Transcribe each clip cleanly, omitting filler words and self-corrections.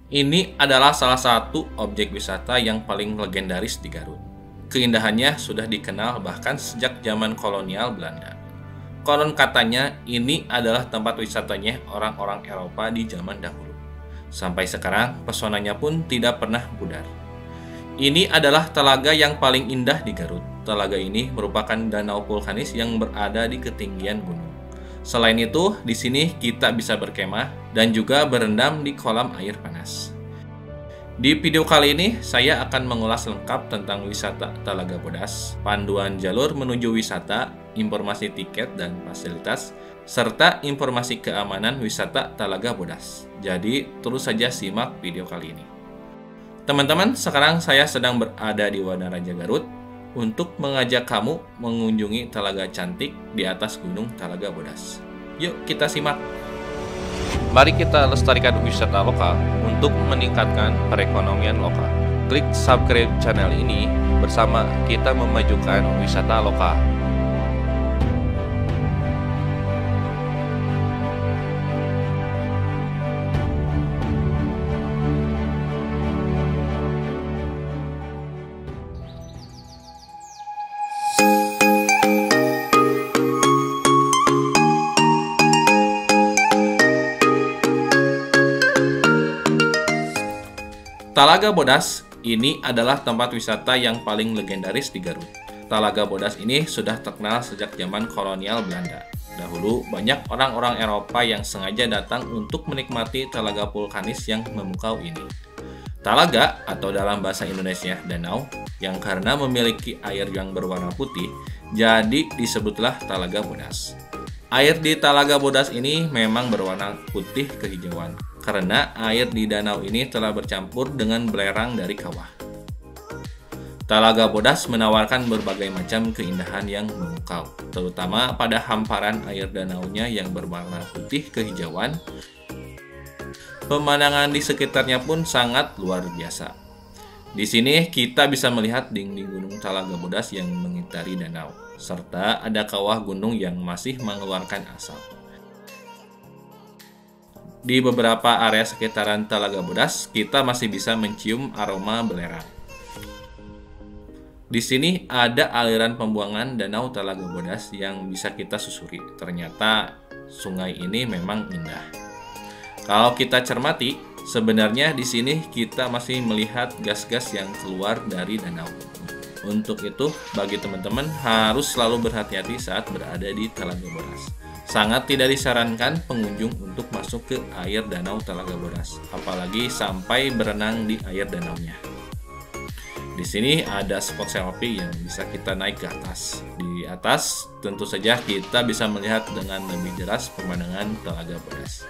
Ini adalah salah satu objek wisata yang paling legendaris di Garut. Keindahannya sudah dikenal bahkan sejak zaman kolonial Belanda. Konon katanya ini adalah tempat wisatanya orang-orang Eropa di zaman dahulu. Sampai sekarang pesonanya pun tidak pernah pudar. Ini adalah telaga yang paling indah di Garut. Telaga ini merupakan danau vulkanis yang berada di ketinggian gunung. Selain itu, di sini kita bisa berkemah dan juga berendam di kolam air panas. Di video kali ini, saya akan mengulas lengkap tentang wisata Talaga Bodas, panduan jalur menuju wisata, informasi tiket dan fasilitas, serta informasi keamanan wisata Talaga Bodas. Jadi, terus saja simak video kali ini. Teman-teman, sekarang saya sedang berada di Wanaraja Garut untuk mengajak kamu mengunjungi telaga cantik di atas Gunung Talaga Bodas. Yuk kita simak. Mari kita lestarikan wisata lokal untuk meningkatkan perekonomian lokal. Klik subscribe channel ini bersama kita memajukan wisata lokal. Talaga Bodas ini adalah tempat wisata yang paling legendaris di Garut. Talaga Bodas ini sudah terkenal sejak zaman kolonial Belanda. Dahulu, banyak orang-orang Eropa yang sengaja datang untuk menikmati telaga vulkanis yang memukau ini. Talaga, atau dalam bahasa Indonesia danau, yang karena memiliki air yang berwarna putih, jadi disebutlah Talaga Bodas. Air di Talaga Bodas ini memang berwarna putih kehijauan, karena air di danau ini telah bercampur dengan belerang dari kawah. Talaga Bodas menawarkan berbagai macam keindahan yang memukau, terutama pada hamparan air danaunya yang berwarna putih kehijauan. Pemandangan di sekitarnya pun sangat luar biasa. Di sini kita bisa melihat dinding gunung Talaga Bodas yang mengitari danau, serta ada kawah gunung yang masih mengeluarkan asap. Di beberapa area sekitaran Talaga Bodas, kita masih bisa mencium aroma belerang. Di sini ada aliran pembuangan danau Talaga Bodas yang bisa kita susuri. Ternyata sungai ini memang indah. Kalau kita cermati, sebenarnya di sini kita masih melihat gas-gas yang keluar dari danau. Untuk itu, bagi teman-teman harus selalu berhati-hati saat berada di Talaga Bodas. Sangat tidak disarankan pengunjung untuk masuk ke air danau Talaga Bodas, apalagi sampai berenang di air danaunya. Di sini ada spot selfie yang bisa kita naik ke atas. Di atas tentu saja kita bisa melihat dengan lebih jelas pemandangan Talaga Bodas.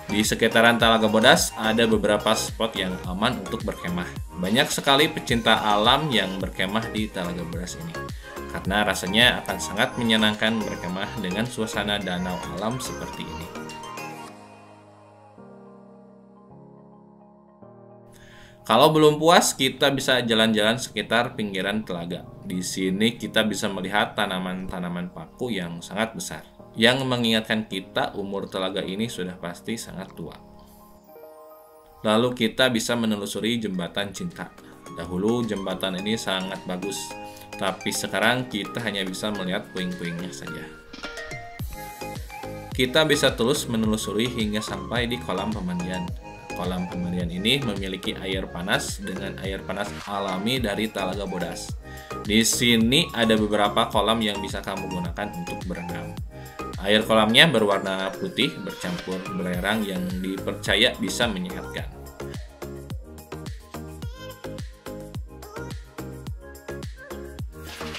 Di sekitaran Talaga Bodas ada beberapa spot yang aman untuk berkemah. Banyak sekali pecinta alam yang berkemah di Talaga Bodas ini, karena rasanya akan sangat menyenangkan berkemah dengan suasana danau alam seperti ini. Kalau belum puas, kita bisa jalan-jalan sekitar pinggiran telaga. Di sini kita bisa melihat tanaman-tanaman paku yang sangat besar, yang mengingatkan kita umur telaga ini sudah pasti sangat tua. Lalu kita bisa menelusuri jembatan cinta. Dahulu jembatan ini sangat bagus, tapi sekarang kita hanya bisa melihat puing-puingnya saja. Kita bisa terus menelusuri hingga sampai di kolam pemandian. Kolam pemandian ini memiliki air panas dengan air panas alami dari Talaga Bodas. Di sini ada beberapa kolam yang bisa kamu gunakan untuk berenang. Air kolamnya berwarna putih bercampur belerang yang dipercaya bisa menyehatkan.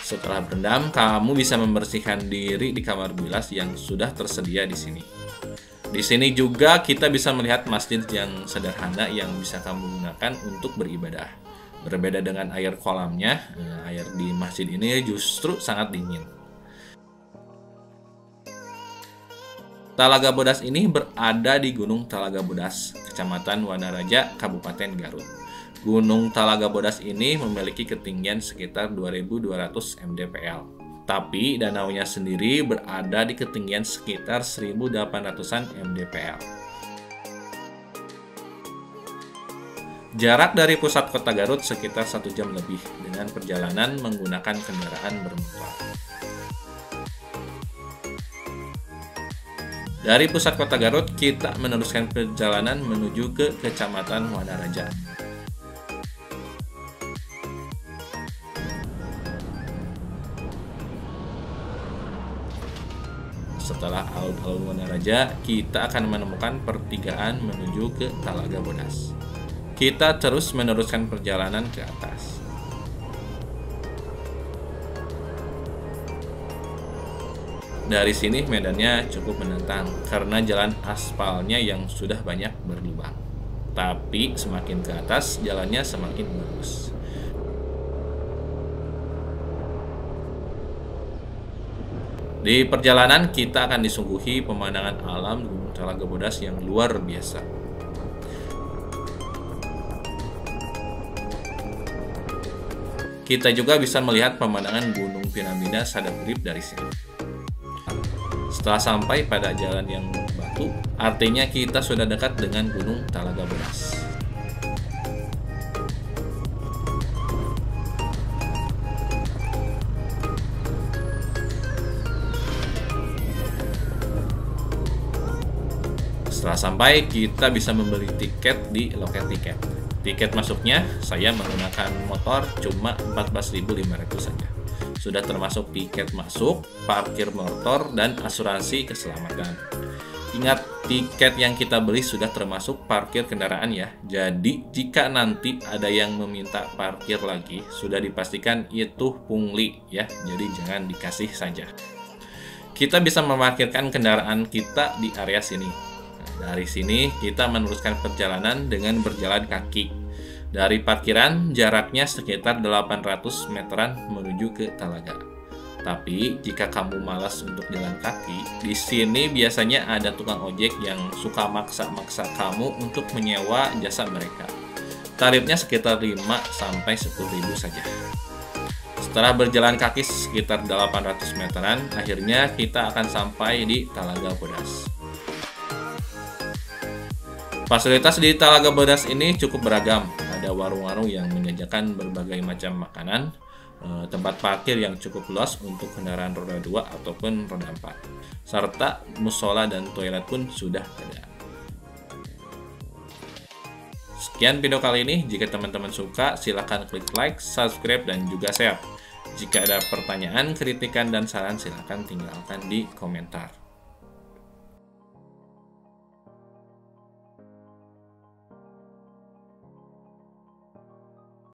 Setelah berendam, kamu bisa membersihkan diri di kamar bilas yang sudah tersedia di sini. Di sini juga kita bisa melihat masjid yang sederhana yang bisa kamu gunakan untuk beribadah. Berbeda dengan air kolamnya, air di masjid ini justru sangat dingin. Talaga Bodas ini berada di Gunung Talaga Bodas, Kecamatan Wanaraja, Kabupaten Garut. Gunung Talaga Bodas ini memiliki ketinggian sekitar 2.200 mdpl. Tapi danaunya sendiri berada di ketinggian sekitar 1.800-an mdpl. Jarak dari pusat kota Garut sekitar 1 jam lebih dengan perjalanan menggunakan kendaraan bermotor. Dari pusat kota Garut, kita meneruskan perjalanan menuju ke Kecamatan Wanaraja. Setelah alun-alun Wanaraja, kita akan menemukan pertigaan menuju ke Talaga Bodas. Kita terus meneruskan perjalanan ke atas. Dari sini medannya cukup menantang karena jalan aspalnya yang sudah banyak berlubang. Tapi semakin ke atas jalannya semakin bagus. Di perjalanan kita akan disuguhi pemandangan alam Gunung Talaga Bodas yang luar biasa. Kita juga bisa melihat pemandangan Gunung Piramida Sadap-Urip dari sini. Setelah sampai pada jalan yang batu, artinya kita sudah dekat dengan Gunung Talaga Bodas. Setelah sampai, kita bisa membeli tiket di loket tiket. Tiket masuknya, saya menggunakan motor cuma 14.500 saja. Sudah termasuk tiket masuk, parkir motor, dan asuransi keselamatan. Ingat, tiket yang kita beli sudah termasuk parkir kendaraan ya. Jadi, jika nanti ada yang meminta parkir lagi, sudah dipastikan itu pungli ya. Jadi, jangan dikasih saja. Kita bisa memarkirkan kendaraan kita di area sini. Dari sini kita meneruskan perjalanan dengan berjalan kaki. Dari parkiran jaraknya sekitar 800 meteran menuju ke Talaga. Tapi jika kamu malas untuk jalan kaki, di sini biasanya ada tukang ojek yang suka maksa-maksa kamu untuk menyewa jasa mereka. Tarifnya sekitar 5-10 ribu saja. Setelah berjalan kaki sekitar 800 meteran, akhirnya kita akan sampai di Talaga Bodas. Fasilitas di Talaga Bodas ini cukup beragam. Ada warung-warung yang menjajakan berbagai macam makanan, tempat parkir yang cukup luas untuk kendaraan roda 2 ataupun roda 4, serta musola dan toilet pun sudah ada. Sekian video kali ini. Jika teman-teman suka, silahkan klik like, subscribe, dan juga share. Jika ada pertanyaan, kritikan, dan saran, silahkan tinggalkan di komentar.